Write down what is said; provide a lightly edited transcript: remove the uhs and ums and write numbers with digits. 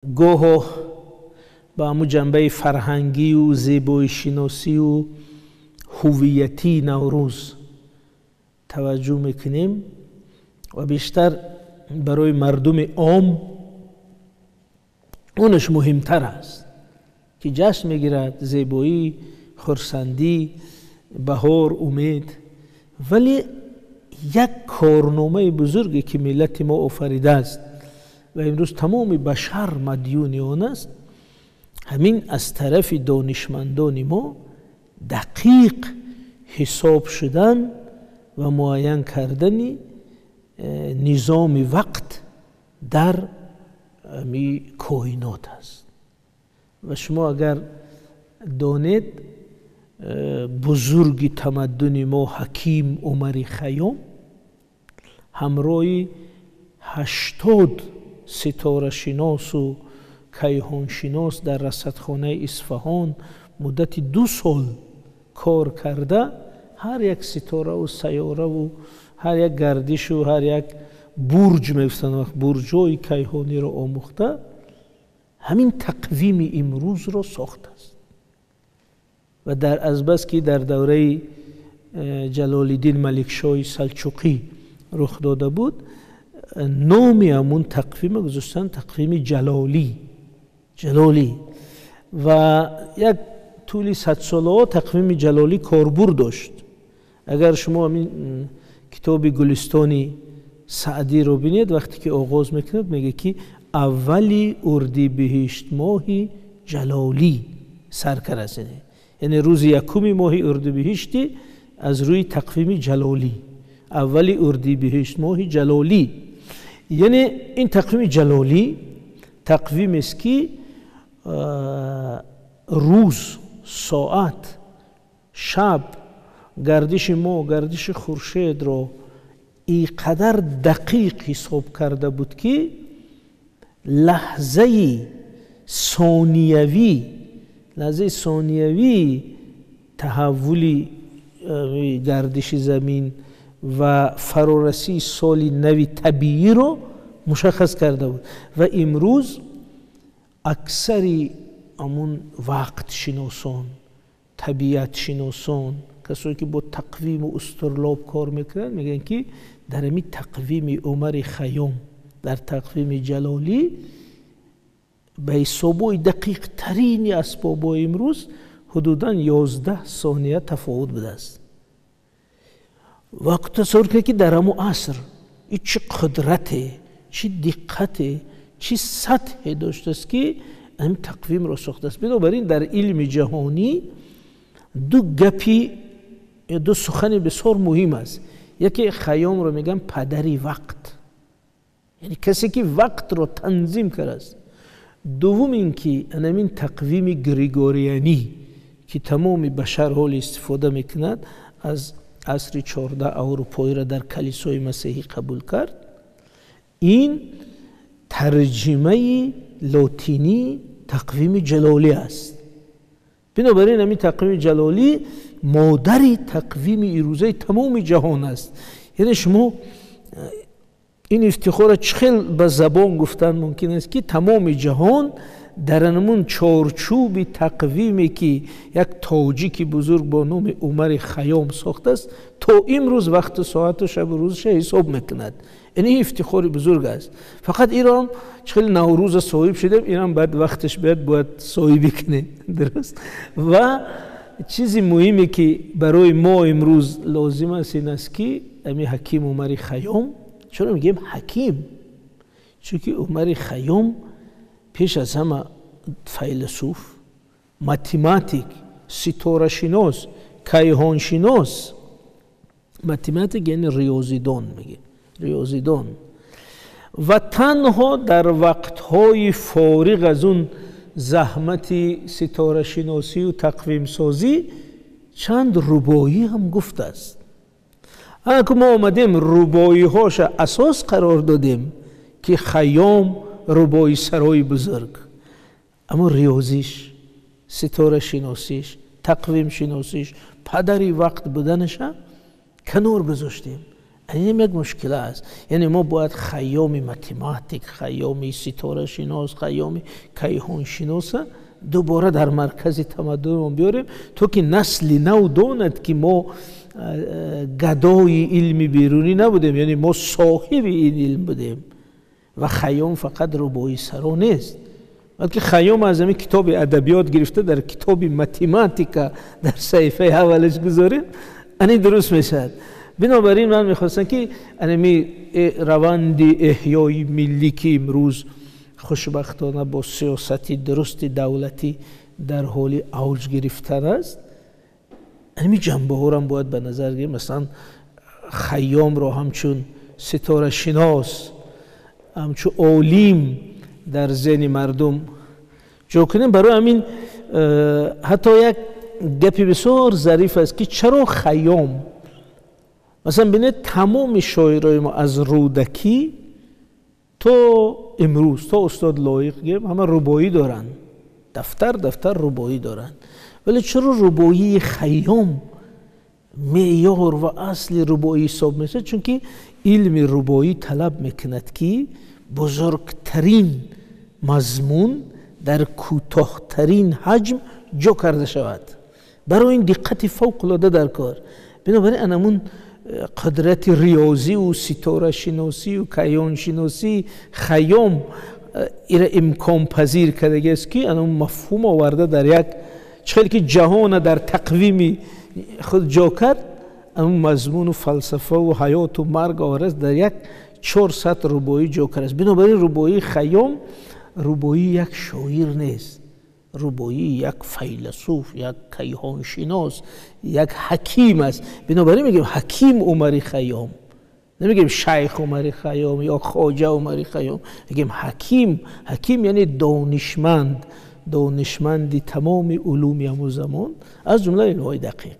گاه با همون جنبه فرهنگی و زیبایی شناسی و هویتی نوروز توجه میکنیم و بیشتر برای مردم عام اونش مهمتر است که جشن میگیرد، زیبایی، خرسندی، بهار، امید. ولی یک کارنامه بزرگی که ملت ما آفریده است و امروز تمام بشر مدیون آن است، همین از طرف دانشمندان ما دقیق حساب شدن و معین کردن نظام وقت در کائنات است. و شما اگر دانید بزرگ تمدن ما حکیم عمر خیام همراه 80 ستاره شناس و کیهان شناس در رصدخانه اصفهان مدت 2 سال کار کرده، هر یک ستاره و سیاره و هر یک گردش و هر یک برج می‌گفتند، برج‌های کیهانی را آموخته، همین تقویم امروز را ساخته است. و در از بس که در دوره جلال الدین ملکشاه سلجوقی رخ داده بود، نام همون تقویم گذاشتن تقویم جلالی و یک طول 100 ساله تقویم جلالی کاربرد داشت. اگر شما همین کتاب گلستان سعدی رو بینید، وقتی که آغاز میکنه میگه که اولی اردیبهشت ماهی جلالی سرکه رسیده، یعنی روز یکم ماه اردیبهشتی از روی تقویم جلالی، اولی اردیبهشت ماه جلالی. یعنی این تقویم جلالی تقویم است که روز، ساعت، شب، گردش ماه، گردش خورشید را اینقدر دقیق حساب کرده بود که لحظه ثانیوی تحول گردش زمین و فرارسی سال نو طبیعی رو مشخص کرده بود. و امروز اکثر همون وقت شناسان، طبیعت شناسان، کسایی که با تقویم و استرلاب کار میکنن، میگن که در همین تقویم عمر خیام، در تقویم جلالی، به حسابای دقیق ترین اسبابای امروز حدوداً 11 ثانیه تفاوت بوده است. وقت تصور کنید که در همون عصر این چه قدرته، چه دقته، چه سطحی داشته است که این تقویم را ساخته است. بنابراین در علم جهانی دو سخن بسیار مهم است. یکی خیام رو میگن پدری وقت، یعنی کسی که وقت رو تنظیم کرده است. دوم اینکه این تقویم گریگوریانی که تمام بشر حال استفاده میکند، از عصر 14 اروپایی را در کلیسای مسیحی قبول کرد. این ترجمه لاتینی تقویم جلالی است. بنابراین همین تقویم جلالی مادر تقویم ایروزه تمام جهان است. یعنی شما این افتخار چخیل به زبان گفتن ممکن است که تمام جهان در همون چارچوب تقویمی که یک تاجیک بزرگ با نام عمر خیام ساخته است تا امروز وقت و ساعت و شب و روزش حساب میکند. این افتخار بزرگ است. فقط ایران چخیل نوروز صاحب شدیم، ایران بعد وقتش باید صاحبی کنه، درست؟ و چیزی مهمی که برای ما امروز لازم است این است که امی حکیم عمر خیام، چرا میگیم حکیم؟ چون که عمر خیام پیش از همه فیلسوف، ماتماتیک، ستاره شناس، کیهان شناس، ماتماتیک یعنی ریاضیدان، میگه ریاضیدان، و تنها در وقتهای فارغ از اون زحمت ستاره شناسی و تقویم سازی چند ربایی هم گفته است. اگه ما آمدیم ربایی هاش اساس قرار دادیم که خیام ربایی سرای بزرگ، اما ریاضیش، ستاره شناسیش، تقویم شناسیش، پدری وقت بودنش کنار گذاشتیم. این یک مشکل است. یعنی ما باید خیام متماتیک، خیام ستاره شناس، خیام کیهان شناس دوباره در مرکز تمدن ما بیاریم، تو که نسل نو داند که ما گدای علمی بیرونی نبودیم، یعنی ما صاحب این علم بودیم و خیام فقط ربایی سرا نیست، بلکه خیام از همین کتاب ادبیات گرفته در کتاب متماتیکا در صفحه اولش گذاریم، این درست میشد. بنابراین من میخواستم که این روند احیای ملی که امروز خوشبختانه با سیاست درست دولتی در حال اوج گرفتن است، این جنبه ها را باید به نظر گیریم. مثلا خیام را همچون ستاره شناس، همچون عالم در ذهن مردم جا کنیم. برای همین حتی یک گپی بسیار ظریف است که چرا خیام، مثلا بینید تمام شاعرای ما از رودکی تا امروز تا استاد لایق گیم همه ربایی دارن، دفتر ربایی دارن، ولی چرا ربایی خیام معیار و اصل ربایی حساب میشه؟ چون که علم ربایی طلب میکند که بزرگترین مضمون در کوتاهترین حجم جا کرده شود. برای این دقت فوق العاده در کار. بنابراین انمون قدرت ریاضی و ستاره شناسی و کیهان شناسی خیام ایره امکان پذیر کرده است که انمون مفهوم آورده در یک چخیلی که جهان در تقویم خود جا کرد، اون مضمون و فلسفه و حیات و مرگ آورد در یک 400 ربایی جا کرده است. بنابراین ربایی خیام ربایی یک شاعر نیست، ربایی یک فیلسوف، یک کیهان شناس، یک حکیم است. بنابراین میگیم حکیم عمر خیام، نمیگیم شیخ عمر خیام یا خواجه عمر خیام، میگیم حکیم. حکیم یعنی دانشمند، دانشمندی تمام علوم همون زمان از جمله علوم دقیق.